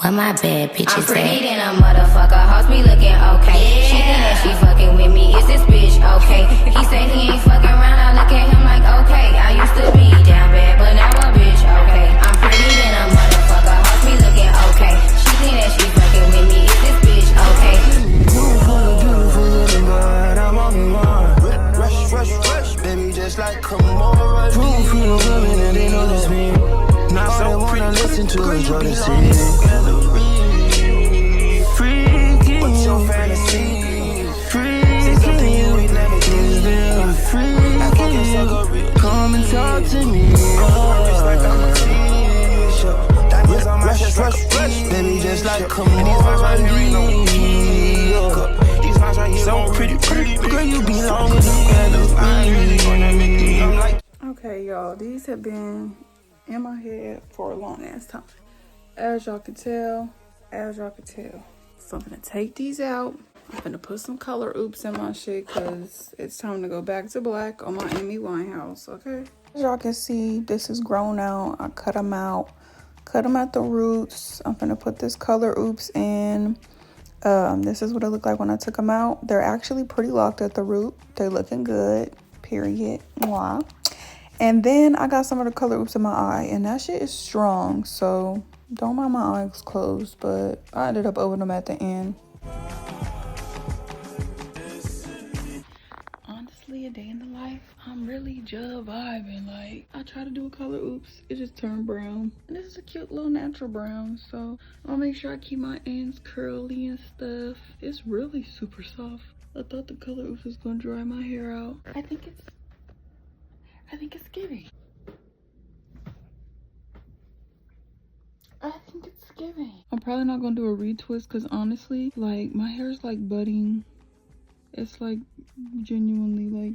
Where my bad bitches I'm pretty than a motherfucker, hoes be looking okay. Yeah. She think that she fucking with me, is this bitch okay? He say he ain't fucking around, I look at him like okay. I used to be down bad, but now a bitch okay. I'm pretty than a motherfucker, hoes be looking okay. She think that she fucking with me, is this bitch okay? Beautiful looking, but I'm on one. Rush, baby, just like come over. Proof for the women and they know this me. Now I wanna listen to a Jordan city. Freaky, what's your fantasy? Freaky, we never did them. Freaky, come and talk to me. Rush, baby, just like come over. So pretty, girl, you belong in the. Okay, y'all, these have been in my head for a long ass time. As y'all can tell. So I'm gonna take these out. I'm gonna put some color oops in my shit because it's time to go back to black on my Amy Winehouse, okay? As y'all can see, this is grown out. I cut them out. Cut them at the roots. I'm gonna put this color oops in. This is what it looked like when I took them out. They're actually pretty locked at the root. They're looking good, period. Mwah. And then I got some of the color oops in my eye, and that shit is strong, so don't mind my eyes closed, but I ended up opening them at the end. Honestly, a day in the life, I'm really just vibing. Like, I try to do a color oops, it just turned brown. And this is a cute little natural brown, so I'll make sure I keep my ends curly and stuff. It's really super soft. I thought the color oops was gonna dry my hair out. I think it's giving. I think it's giving. I'm probably not gonna do a retwist because honestly, like, my hair is like budding. It's like genuinely like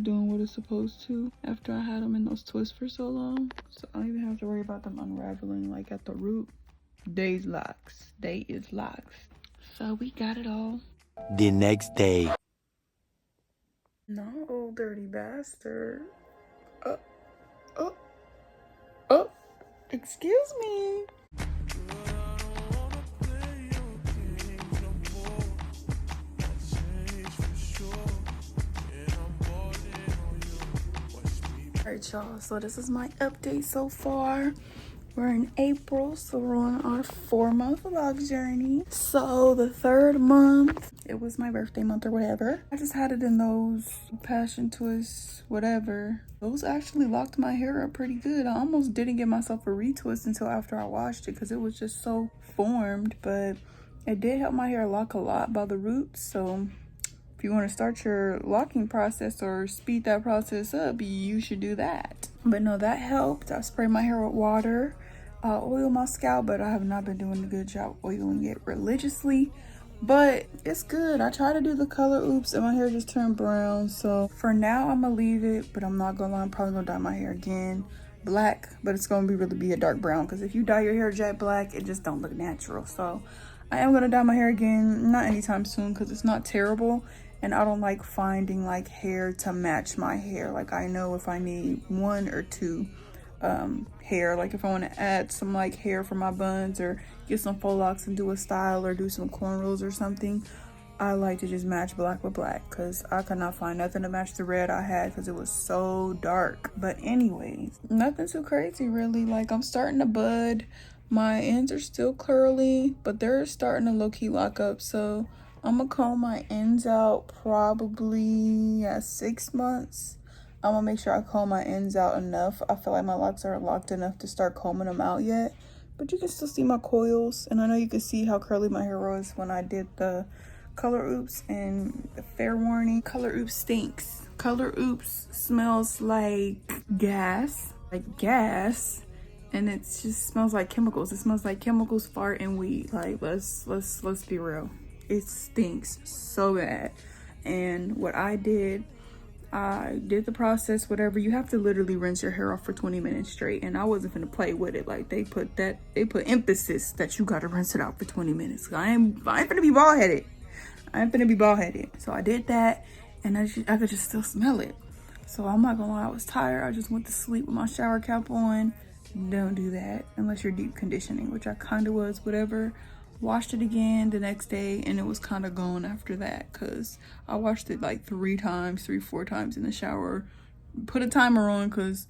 doing what it's supposed to after I had them in those twists for so long. So I don't even have to worry about them unraveling like at the root. Day is locks. So we got it all. The next day. No, old dirty bastard. Excuse me. Alright, y'all, so this is my update so far. We're in April, so we're on our 4-month vlog journey. So the 3rd month, it was my birthday month or whatever. I just had it in those passion twists, whatever. Those actually locked my hair up pretty good. I almost didn't give myself a retwist until after I washed it because it was just so formed, but it did help my hair lock a lot by the roots. So if you want to start your locking process or speed that process up, you should do that. But no, that helped. I sprayed my hair with water, oil my scalp, but I have not been doing a good job oiling it religiously. But it's good. I tried to do the color oops and my hair just turned brown. So for now, I'm gonna leave it, but I'm not gonna lie, I'm probably gonna dye my hair again black, but it's gonna really be a dark brown because if you dye your hair jet black, it just don't look natural. So I am gonna dye my hair again, not anytime soon because it's not terrible. And I don't like finding like hair to match my hair. Like, I know if I need 1 or 2 hair, like if I want to add some like hair for my buns or get some faux locks and do a style or do some cornrows or something, I like to just match black with black because I could not find nothing to match the red I had because it was so dark. But anyways, nothing too crazy really. Like, I'm starting to bud. My ends are still curly, but they're starting to low-key lock up. So I'm gonna comb my ends out probably at 6 months. I'm gonna make sure I comb my ends out enough. I feel like my locks aren't locked enough to start combing them out yet, but you can still see my coils. And I know you can see how curly my hair was when I did the color oops. And the fair warning, color oops stinks. Color oops smells like gas, and it just smells like chemicals. It smells like chemicals, fart, and weed. Like, let's be real. It stinks so bad. And what I did the process, whatever. You have to literally rinse your hair off for 20 minutes straight, and I wasn't gonna play with it. Like, they put emphasis that you gotta rinse it out for 20 minutes. I ain't gonna be bald-headed. So I did that, and I could just still smell it. So I'm not gonna lie, I was tired. I just went to sleep with my shower cap on, don't do that unless you're deep conditioning, which I kind of was. Whatever. Washed it again the next day, and it was kind of gone after that because I washed it like 4 times in the shower. Put a timer on because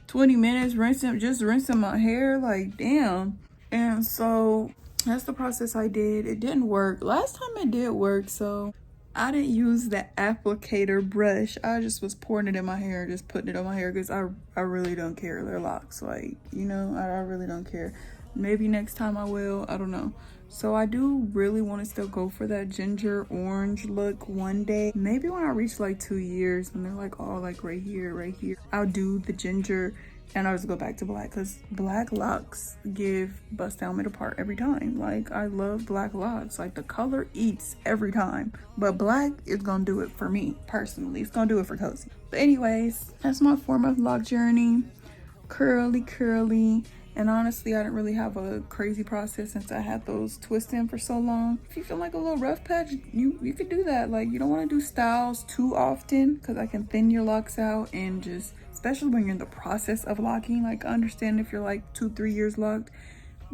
20 minutes rinsing my hair, like damn. And so that's the process I did. It didn't work last time. It did work, so I didn't use the applicator brush. I just was pouring it in my hair, just putting it on my hair because I really don't care. They're locks, like, you know, I really don't care. Maybe next time I will, I don't know. So I do really want to still go for that ginger orange look one day. Maybe when I reach like 2 years and they're like all like right here, I'll do the ginger and I'll just go back to black because black locks give bust down middle part every time. Like, I love black locks. Like, the color eats every time, but black is gonna do it for me personally. It's gonna do it for Cozy. But anyways, that's my 4-month lock journey. Curly. And honestly, I didn't really have a crazy process since I had those twists in for so long. If you feel like a little rough patch, you could do that. Like, you don't want to do styles too often because I can thin your locks out, and just, especially when you're in the process of locking, like, understand if you're like 2-3 years locked,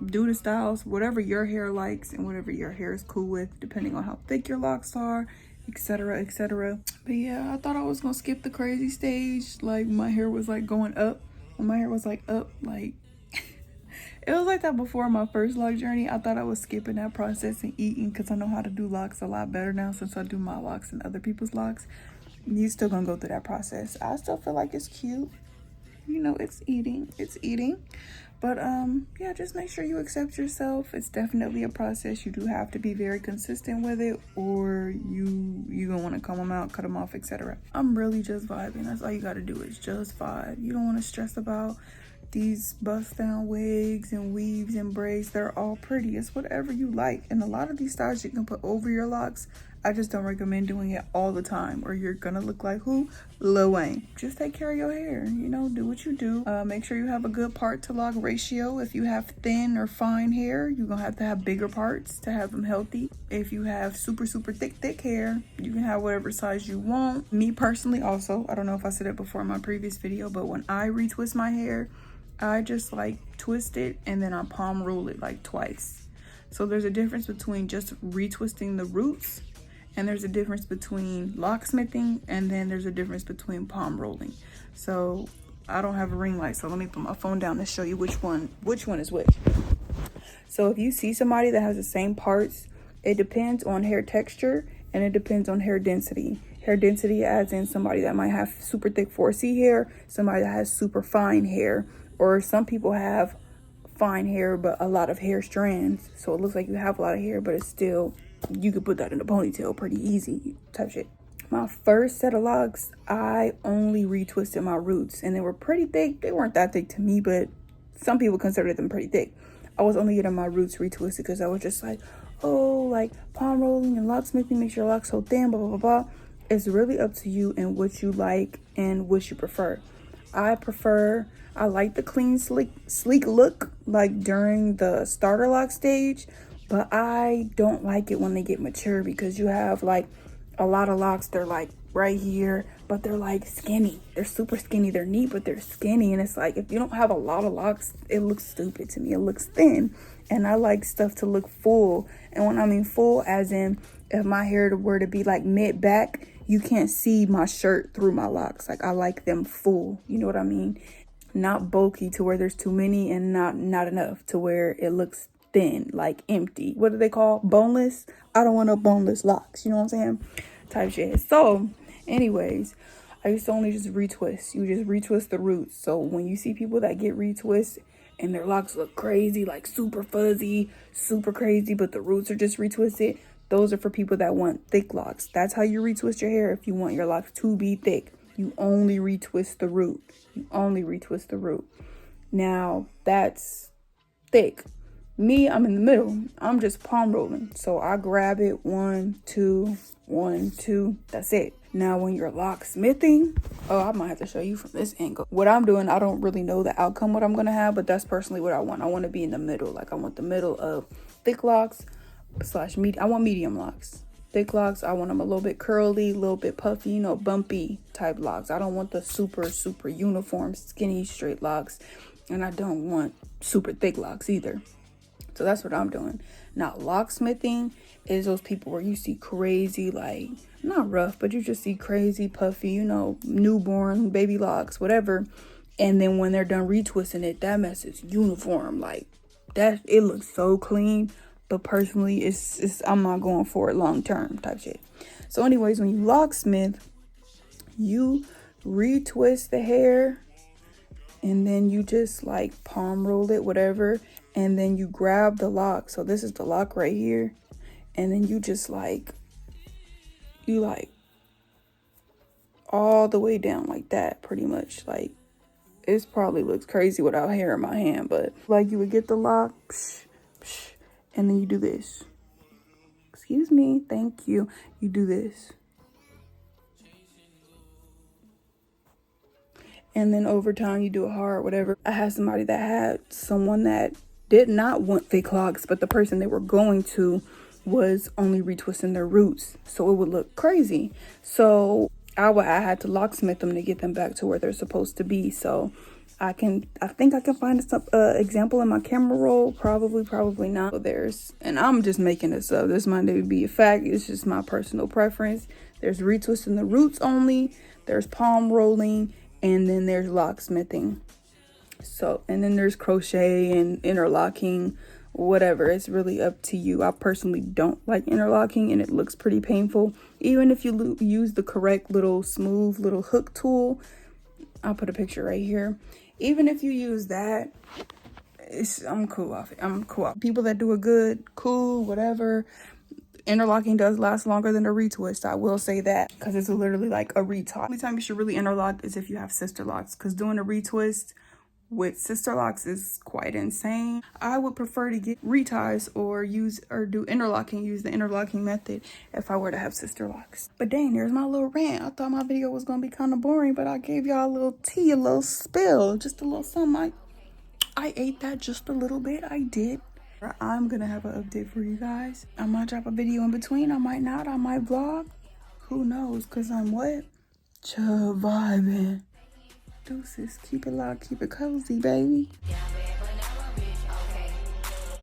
do the styles, whatever your hair likes and whatever your hair is cool with, depending on how thick your locks are, etc. But yeah, I thought I was gonna skip the crazy stage. Like, my hair was like going up. When my hair was like up, like, it was like that before my first lock journey. I thought I was skipping that process and eating because I know how to do locks a lot better now since I do my locks and other people's locks. You still gonna go through that process. I still feel like it's cute. You know, it's eating. But yeah, just make sure you accept yourself. It's definitely a process. You do have to be very consistent with it, or you gonna want to comb them out, cut them off, etc. I'm really just vibing. That's all you gotta do is just vibe. You don't want to stress about these bust down wigs and weaves and braids. They're all pretty. It's whatever you like, and a lot of these styles you can put over your locks. I just don't recommend doing it all the time, or you're gonna look like who? Lil Wayne. Just take care of your hair, you know, do what you do. Make sure you have a good part to lock ratio. If you have thin or fine hair, you're gonna have to have bigger parts to have them healthy. If you have super thick hair, you can have whatever size you want. Me personally also, I don't know if I said it before in my previous video, but when I retwist my hair, I just like twist it and then I palm roll it like twice. So there's a difference between just retwisting the roots, and there's a difference between locksmithing, and then there's a difference between palm rolling. So I don't have a ring light, so let me put my phone down to show you which one is which. So if you see somebody that has the same parts, it depends on hair texture and it depends on hair density. Hair density as in somebody that might have super thick 4C hair, somebody that has super fine hair, or some people have fine hair but a lot of hair strands, so it looks like you have a lot of hair but it's still, you could put that in a ponytail pretty easy type shit. My first set of locks, I only retwisted my roots, and they were pretty thick. They weren't that thick to me, but some people consider them pretty thick. I was only getting my roots retwisted because I was just like, oh, like palm rolling and locksmithing makes your locks so thin, blah blah blah. It's really up to you and what you like and what you prefer. I like the clean, sleek look like during the starter lock stage, but I don't like it when they get mature because you have like a lot of locks, they're like right here, but they're like skinny. They're super skinny. They're neat, but they're skinny. And it's like, if you don't have a lot of locks, it looks stupid to me. It looks thin. And I like stuff to look full. And when I mean full, as in if my hair were to be like mid back, you can't see my shirt through my locks. Like, I like them full. You know what I mean? Not bulky to where there's too many, and not enough to where it looks thin, like empty. What do they call? Boneless? I don't want no boneless locks. You know what I'm saying? Type shit. So anyways, I used to only just retwist. You just retwist the roots. So when you see people that get retwist and their locks look crazy, like super fuzzy, super crazy, but the roots are just retwisted, those are for people that want thick locks. That's how you retwist your hair if you want your locks to be thick. You only retwist the root. You only retwist the root. Now, that's thick. Me, I'm in the middle. I'm just palm rolling. So I grab it 1, 2, 1, 2. That's it. Now, when you're locksmithing, oh, I might have to show you from this angle. What I'm doing, I don't really know the outcome what I'm going to have, but that's personally what I want. I want to be in the middle. Like, I want the middle of thick locks / medium. I want medium locks. Thick locks, I want them a little bit curly, a little bit puffy, you know, bumpy type locks. I don't want the super uniform, skinny, straight locks. and I don't want super thick locks either. So that's what I'm doing. Now, locksmithing is those people where you see crazy, like, not rough, but you just see crazy, puffy, you know, newborn baby locks, whatever. And then when they're done retwisting it, that mess is uniform. Like, that, it looks so clean. But personally, it's I'm not going for it long term type shit. So anyways, when you locksmith, you retwist the hair, and then you just like palm roll it, whatever, and then you grab the lock. So this is the lock right here, and then you just like all the way down like that, pretty much. Like, it probably looks crazy without hair in my hand, but like, you would get the lock, psh, psh, and then you do this. Excuse me, thank you. You do this. And then over time, you do it hard, whatever. I had somebody that had someone that did not want thick locks, but the person they were going to was only retwisting their roots. So it would look crazy. So I had to locksmith them to get them back to where they're supposed to be. So I think I can find some example in my camera roll. Probably not. So and I'm just making this up. This might be a fact. It's just my personal preference. There's retwisting the roots only. There's palm rolling. And then there's locksmithing. So, and then there's crochet and interlocking, whatever. It's really up to you. I personally don't like interlocking, and it looks pretty painful. Even if you use the correct little smooth little hook tool, I'll put a picture right here. Even if you use that, I'm cool off it. I'm cool off. People that do it good, cool, whatever. Interlocking does last longer than a retwist. I will say that, because it's literally like a retwist. The only time you should really interlock is if you have sister locks, because doing a retwist with sister locks is quite insane. I would prefer to get reties or do interlocking, use the interlocking method if I were to have sister locks. But dang, there's my little rant. I thought my video was gonna be kind of boring, but I gave y'all a little tea, a little spill, just a little something. I ate that just a little bit. I did. I'm gonna have an update for you guys. I might drop a video in between. I might not. I might vlog. Who knows? Because I'm what? Vibing. Deuces. Keep it loud. Keep it cozy, baby.